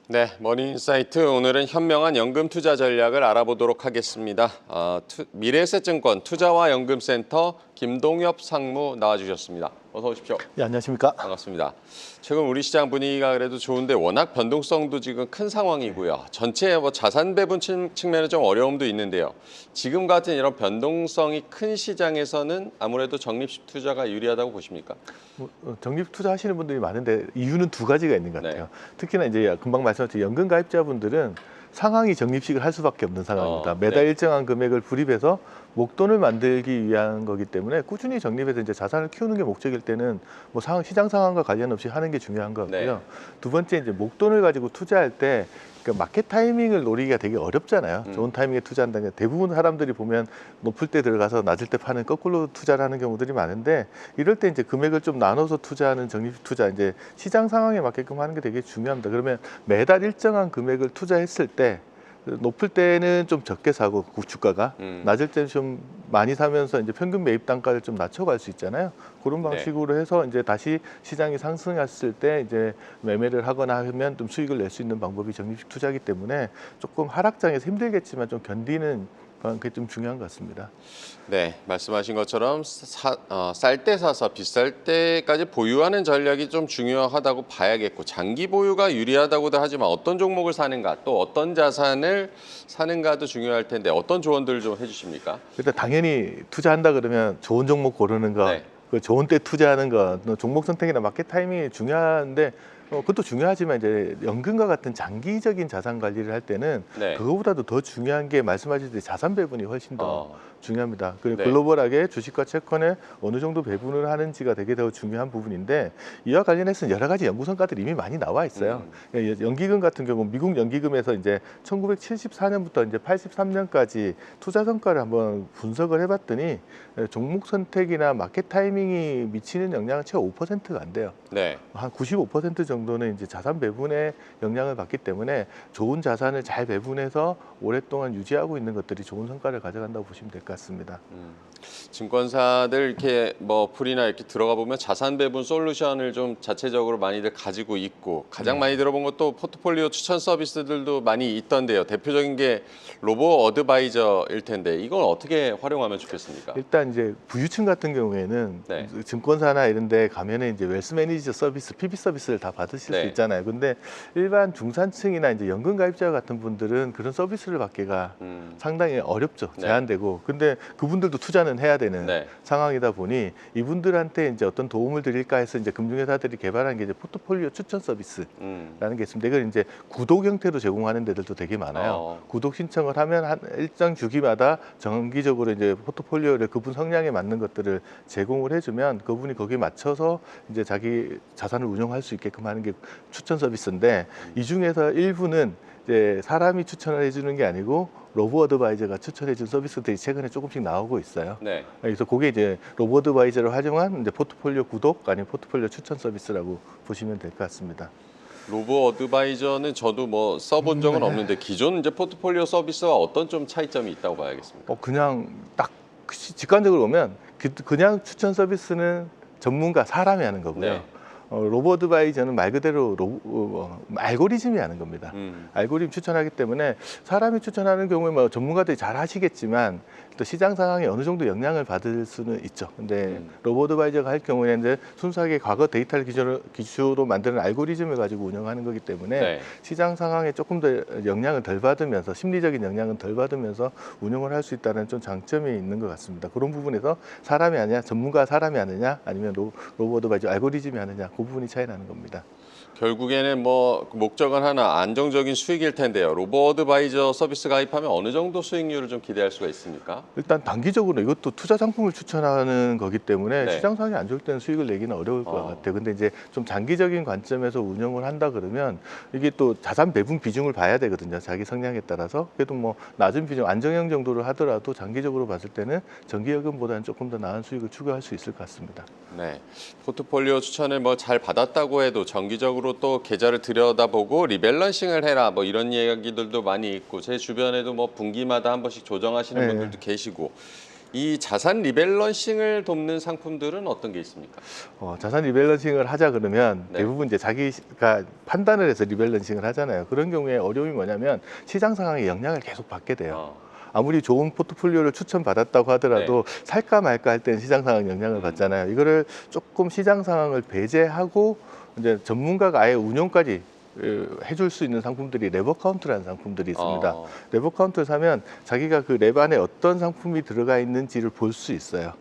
네, 머니인사이트 오늘은 현명한 연금 투자 전략을 알아보도록 하겠습니다. 미래에셋증권 투자와 연금센터 김동엽 상무 나와주셨습니다. 어서 오십시오. 네, 안녕하십니까? 반갑습니다. 최근 우리 시장 분위기가 그래도 좋은데 워낙 변동성도 지금 큰 상황이고요. 전체 자산 배분 측면에 좀 어려움도 있는데요. 지금 같은 이런 변동성이 큰 시장에서는 아무래도 적립식 투자가 유리하다고 보십니까? 적립 투자하시는 분들이 많은데 이유는 두 가지가 있는 것 같아요. 네. 특히나 이제 금방 말씀하신 연금 가입자분들은 상황이 적립식을 할 수밖에 없는 상황입니다. 매달 네. 일정한 금액을 불입해서 목돈을 만들기 위한 거기 때문에 꾸준히 적립해서 이제 자산을 키우는 게 목적일 때는 뭐 시장 상황과 관련 없이 하는 게 중요한 것 같고요. 네. 두 번째 이제 목돈을 가지고 투자할 때 마켓 타이밍을 노리기가 되게 어렵잖아요. 좋은 타이밍에 투자한다는 게 대부분 사람들이 보면 높을 때 들어가서 낮을 때 파는 거꾸로 투자를 하는 경우들이 많은데 이럴 때 이제 금액을 좀 나눠서 투자하는 적립 투자 이제 시장 상황에 맞게끔 하는 게 되게 중요합니다. 그러면 매달 일정한 금액을 투자했을 때 높을 때는 좀 적게 사고 주가가 낮을 때는 좀 많이 사면서 이제 평균 매입 단가를 좀 낮춰갈 수 있잖아요. 그런 방식으로 해서 이제 다시 시장이 상승했을 때 이제 매매를 하거나 하면 좀 수익을 낼 수 있는 방법이 적립식 투자이기 때문에 조금 하락장에서 힘들겠지만 좀 견디는 그게 좀 중요한 것 같습니다. 네, 말씀하신 것처럼 쌀 때 사서 비쌀 때까지 보유하는 전략이 좀 중요하다고 봐야겠고 장기 보유가 유리하다고도 하지만 어떤 종목을 사는가 또 어떤 자산을 사는가도 중요할 텐데 어떤 조언들을 좀 해주십니까? 일단 당연히 투자한다 그러면 좋은 종목 고르는 거, 네. 그 좋은 때 투자하는 거, 종목 선택이나 마켓 타이밍이 중요한데 그것도 중요하지만 이제 연금과 같은 장기적인 자산 관리를 할 때는 네. 그거보다도 더 중요한 게 말씀하셨듯이 자산 배분이 훨씬 더 중요합니다. 그리고 네. 글로벌하게 주식과 채권에 어느 정도 배분을 하는지가 되게 더 중요한 부분인데 이와 관련해서는 여러 가지 연구 성과들이 이미 많이 나와 있어요. 연기금 같은 경우 미국 연기금에서 이제 1974년부터 이제 83년까지 투자 성과를 한번 분석을 해봤더니 종목 선택이나 마켓 타이밍이 미치는 영향은 채 5%가 안 돼요. 네. 한 95% 정도는 이제 자산 배분에 영향을 받기 때문에 좋은 자산을 잘 배분해서 오랫동안 유지하고 있는 것들이 좋은 성과를 가져간다고 보시면 될 것 같습니다. 증권사들 이렇게 뭐 풀이나 이렇게 들어가 보면 자산 배분 솔루션을 좀 자체적으로 많이들 가지고 있고 가장 많이 들어본 것도 포트폴리오 추천 서비스들도 많이 있던데요. 대표적인 게 로보 어드바이저일 텐데 이건 어떻게 활용하면 좋겠습니까? 일단 이제 부유층 같은 경우에는 네. 증권사나 이런 데 가면은 이제 웰스 매니저 서비스, PB 서비스를 다 받으실 네. 수 있잖아요. 근데 일반 중산층이나 이제 연금 가입자 같은 분들은 그런 서비스를 받기가 상당히 어렵죠. 네. 제한되고. 근데 그분들도 투자는 해야 되는 네. 상황이다 보니 이분들한테 이제 어떤 도움을 드릴까 해서 이제 금융회사들이 개발한 게 이제 포트폴리오 추천 서비스라는 게 있습니다. 이걸 이제 구독 형태로 제공하는 데들도 되게 많아요. 구독 신청을 하면 한 일정 주기마다 정기적으로 이제 포트폴리오를 그분 성향에 맞는 것들을 제공을 해주면 그분이 거기에 맞춰서 이제 자기 자산을 운영할 수 있게끔 하는 게 추천 서비스인데 이 중에서 일부는 이제 사람이 추천을 해주는 게 아니고 로보 어드바이저가 추천해준 서비스들이 최근에 조금씩 나오고 있어요. 네. 그래서 그게 이제 로보 어드바이저를 활용한 이제 포트폴리오 구독 아니면 포트폴리오 추천 서비스라고 보시면 될 것 같습니다. 로보 어드바이저는 저도 뭐 써본 적은 없는데 기존 이제 포트폴리오 서비스와 어떤 좀 차이점이 있다고 봐야겠습니까? 그냥 딱 직관적으로 보면 그냥 추천 서비스는 전문가 사람이 하는 거고요. 네. 로보 어드바이저는 말 그대로 알고리즘이 하는 겁니다. 알고리즘 추천하기 때문에 사람이 추천하는 경우에 뭐 전문가들이 잘 하시겠지만 또 시장 상황에 어느 정도 영향을 받을 수는 있죠. 근데 로보 어드바이저가 할 경우에는 이제 순수하게 과거 데이터를 기초로 만드는 알고리즘을 가지고 운영하는 거기 때문에 네. 시장 상황에 조금 더 영향을 덜 받으면서 심리적인 영향은 덜 받으면서 운영을 할 수 있다는 좀 장점이 있는 것 같습니다. 그런 부분에서 사람이 아니냐, 전문가 사람이 하느냐, 아니면 로보 어드바이저 알고리즘이 하느냐, 그 부분이 차이 나는 겁니다. 결국에는 뭐 목적은 하나 안정적인 수익일 텐데요. 로보 어드바이저 서비스 가입하면 어느 정도 수익률을 좀 기대할 수가 있습니까? 일단 단기적으로 이것도 투자 상품을 추천하는 거기 때문에 네. 시장 상황이 안 좋을 때는 수익을 내기는 어려울 것 같아요. 근데 이제 좀 장기적인 관점에서 운영을 한다 그러면 이게 또 자산 배분 비중을 봐야 되거든요. 자기 성향에 따라서. 그래도 뭐 낮은 비중, 안정형 정도를 하더라도 장기적으로 봤을 때는 정기예금보다는 조금 더 나은 수익을 추구할 수 있을 것 같습니다. 네. 포트폴리오 추천을 뭐 잘 받았다고 해도 정기적으로 또 계좌를 들여다보고 리밸런싱을 해라 뭐 이런 이야기들도 많이 있고 제 주변에도 뭐 분기마다 한 번씩 조정하시는 네. 분들도 계시고 이 자산 리밸런싱을 돕는 상품들은 어떤 게 있습니까? 자산 리밸런싱을 하자 그러면 네. 대부분 이제 자기가 판단을 해서 리밸런싱을 하잖아요. 그런 경우에 어려움이 뭐냐면 시장 상황에 영향을 계속 받게 돼요. 어, 아무리 좋은 포트폴리오를 추천받았다고 하더라도 살까 말까 할 때는 시장 상황 영향을 받잖아요. 이거를 조금 시장 상황을 배제하고 이제 전문가가 아예 운용까지 해줄 수 있는 상품들이 레버 카운트라는 상품들이 있습니다. 어. 레버 카운트를 사면 자기가 그 랩 안에 어떤 상품이 들어가 있는지를 볼 수 있어요.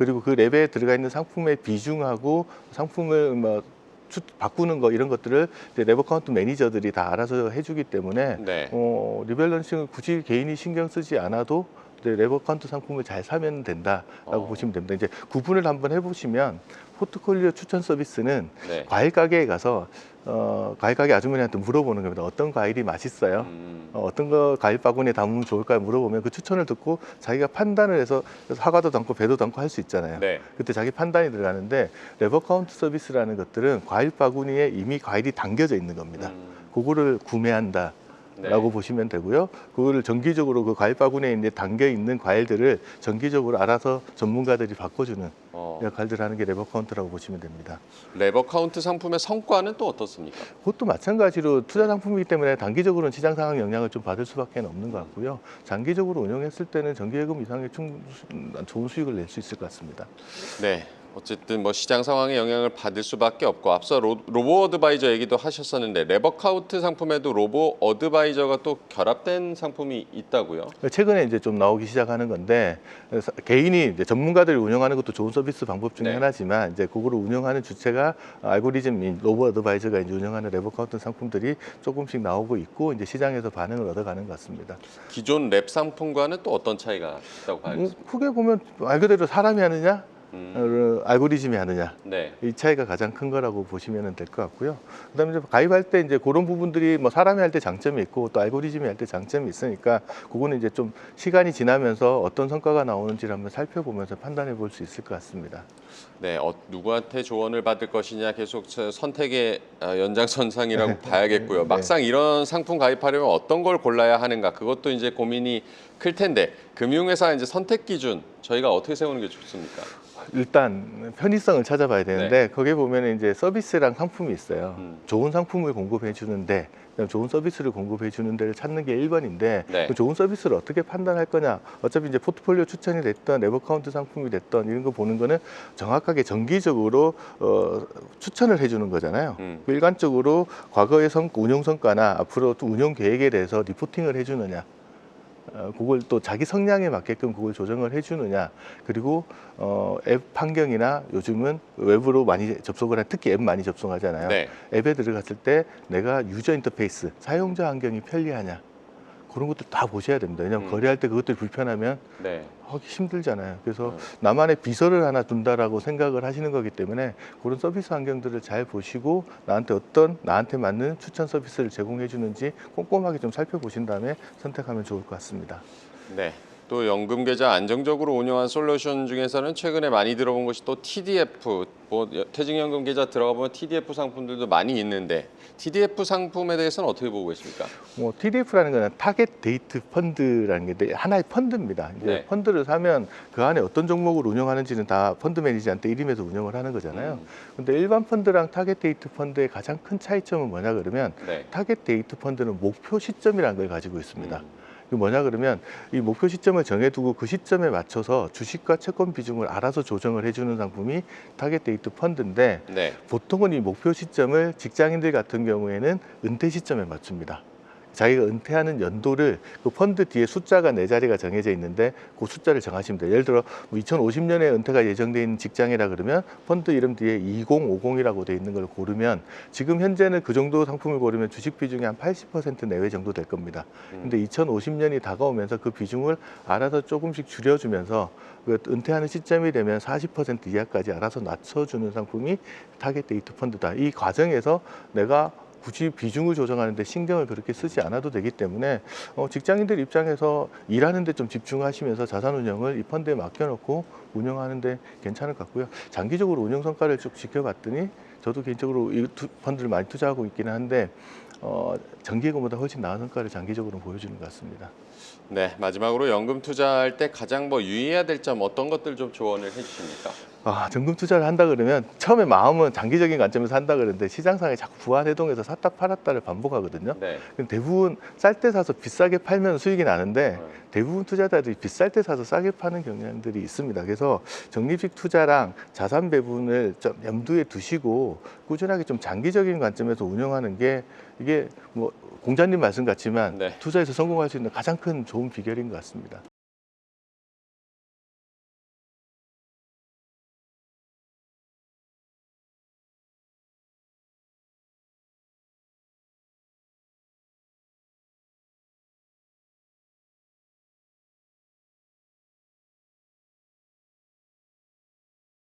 그리고 그 랩에 들어가 있는 상품의 비중하고 상품을 뭐 바꾸는 거 이런 것들을 이제 레버 카운트 매니저들이 다 알아서 해주기 때문에 네. 리밸런싱을 굳이 개인이 신경 쓰지 않아도 이제 레버 카운트 상품을 잘 사면 된다라고 보시면 됩니다. 이제 구분을 한번 해보시면 포트폴리오 추천 서비스는 네. 과일 가게에 가서 과일 가게 아주머니한테 물어보는 겁니다. 어떤 과일이 맛있어요? 어떤 거 과일 바구니에 담으면 좋을까요? 물어보면 그 추천을 듣고 자기가 판단을 해서 사과도 담고 배도 담고 할 수 있잖아요. 네. 그때 자기 판단이 들어가는데 레버 카운트 서비스라는 것들은 과일 바구니에 이미 과일이 담겨져 있는 겁니다. 그거를 구매한다. 라고 네. 보시면 되고요. 그거를 정기적으로 그 과일 바구니에 이제 담겨 있는 과일들을 정기적으로 알아서 전문가들이 바꿔주는 역할들을 하는 게 레버 카운트라고 보시면 됩니다. 레버 카운트 상품의 성과는 또 어떻습니까? 그것도 마찬가지로 투자 상품이기 때문에 단기적으로는 시장 상황 영향을 좀 받을 수밖에 없는 것 같고요. 장기적으로 운영했을 때는 정기예금 이상의 좋은 수익을 낼 수 있을 것 같습니다. 네. 어쨌든 뭐 시장 상황에 영향을 받을 수밖에 없고 앞서 로보 어드바이저 얘기도 하셨었는데 레버 카운트 상품에도 로보 어드바이저가 또 결합된 상품이 있다고요? 최근에 이제 좀 나오기 시작하는 건데 개인이 이제 전문가들이 운영하는 것도 좋은 서비스 방법 중에 네. 하나지만 이제 그거를 운영하는 주체가 알고리즘인 로보 어드바이저가 이제 운영하는 레버 카운트 상품들이 조금씩 나오고 있고 이제 시장에서 반응을 얻어가는 것 같습니다. 기존 랩 상품과는 또 어떤 차이가 있다고 봐야겠습니까? 크게 보면 말 그대로 사람이 하느냐 알고리즘이 하느냐 네. 이 차이가 가장 큰 거라고 보시면 될 것 같고요. 그다음에 이제 가입할 때 이제 그런 부분들이 뭐 사람이 할 때 장점이 있고 또 알고리즘이 할 때 장점이 있으니까 그거는 이제 좀 시간이 지나면서 어떤 성과가 나오는지를 한번 살펴보면서 판단해 볼 수 있을 것 같습니다. 네, 누구한테 조언을 받을 것이냐 계속 선택의 연장선상이라고 봐야겠고요. 네. 막상 이런 상품 가입하려면 어떤 걸 골라야 하는가 그것도 이제 고민이 클 텐데 금융회사 이제 선택 기준 저희가 어떻게 세우는 게 좋습니까? 일단 편의성을 찾아봐야 되는데 거기에 보면 이제 서비스랑 상품이 있어요. 좋은 상품을 공급해 주는데 좋은 서비스를 공급해 주는 데를 찾는 게 1번인데 네. 그 좋은 서비스를 어떻게 판단할 거냐. 어차피 이제 포트폴리오 추천이 됐던 레버 카운트 상품이 됐던 이런 거 보는 거는 정확하게 정기적으로 추천을 해 주는 거잖아요. 일관적으로 과거의 운용 성과나 앞으로 또 운용 계획에 대해서 리포팅을 해 주느냐. 그걸 또 자기 성향에 맞게끔 그걸 조정을 해주느냐. 그리고 앱 환경이나 요즘은 웹으로 많이 접속을 특히 앱 많이 접속하잖아요. 네. 앱에 들어갔을 때 내가 유저 인터페이스, 사용자 환경이 편리하냐. 그런 것들 다 보셔야 됩니다. 왜냐하면 거래할 때 그것들이 불편하면 네. 하기 힘들잖아요. 그래서 나만의 비서를 하나 둔다라고 생각을 하시는 거기 때문에 그런 서비스 환경들을 잘 보시고 나한테 맞는 추천 서비스를 제공해 주는지 꼼꼼하게 좀 살펴보신 다음에 선택하면 좋을 것 같습니다. 네. 또 연금 계좌 안정적으로 운영한 솔루션 중에서는 최근에 많이 들어본 것이 또 TDF, 뭐 퇴직연금 계좌 들어가 보면 TDF 상품들도 많이 있는데 TDF 상품에 대해서는 어떻게 보고 계십니까? TDF라는 거는 타겟 데이트 펀드라는 게 하나의 펀드입니다. 이제 네. 펀드를 사면 그 안에 어떤 종목을 운영하는지는 다 펀드 매니저한테 일임해서 운영을 하는 거잖아요. 근데 일반 펀드랑 타겟 데이트 펀드의 가장 큰 차이점은 뭐냐 그러면 네. 타겟 데이트 펀드는 목표 시점이라는 걸 가지고 있습니다. 그 뭐냐 그러면 이 목표 시점을 정해두고 그 시점에 맞춰서 주식과 채권 비중을 알아서 조정을 해주는 상품이 타겟 데이트 펀드인데 네. 보통은 이 목표 시점을 직장인들 같은 경우에는 은퇴 시점에 맞춥니다. 자기가 은퇴하는 연도를 그 펀드 뒤에 숫자가 4자리가 정해져 있는데 그 숫자를 정하시면 돼요. 예를 들어 2050년에 은퇴가 예정돼 있는 직장이라 그러면 펀드 이름 뒤에 2050이라고 돼 있는 걸 고르면 지금 현재는 그 정도 상품을 고르면 주식 비중이 한 80% 내외 정도 될 겁니다. 근데 2050년이 다가오면서 그 비중을 알아서 조금씩 줄여주면서 그 은퇴하는 시점이 되면 40% 이하까지 알아서 낮춰주는 상품이 타겟 데이트 펀드다. 이 과정에서 내가 굳이 비중을 조정하는데 신경을 그렇게 쓰지 않아도 되기 때문에 직장인들 입장에서 일하는 데 좀 집중하시면서 자산 운영을 이 펀드에 맡겨놓고 운영하는 데 괜찮을 것 같고요. 장기적으로 운영 성과를 쭉 지켜봤더니 저도 개인적으로 이 펀드를 많이 투자하고 있기는 한데 정기예금보다 훨씬 나은 성과를 장기적으로 보여주는 것 같습니다. 네, 마지막으로 연금 투자할 때 가장 뭐 유의해야 될 점 어떤 것들 좀 조언을 해주십니까? 정금 투자를 한다 그러면 처음에 마음은 장기적인 관점에서 한다 그러는데 시장상에 자꾸 부안해동해서 샀다 팔았다를 반복하거든요. 네. 근데 대부분 쌀 때 사서 비싸게 팔면 수익이 나는데 대부분 투자자들이 비쌀 때 사서 싸게 파는 경향들이 있습니다. 그래서 적립식 투자랑 자산 배분을 좀 염두에 두시고 꾸준하게 좀 장기적인 관점에서 운영하는 게 이게 뭐 공자님 말씀 같지만 네. 투자에서 성공할 수 있는 가장 큰 좋은 비결인 것 같습니다.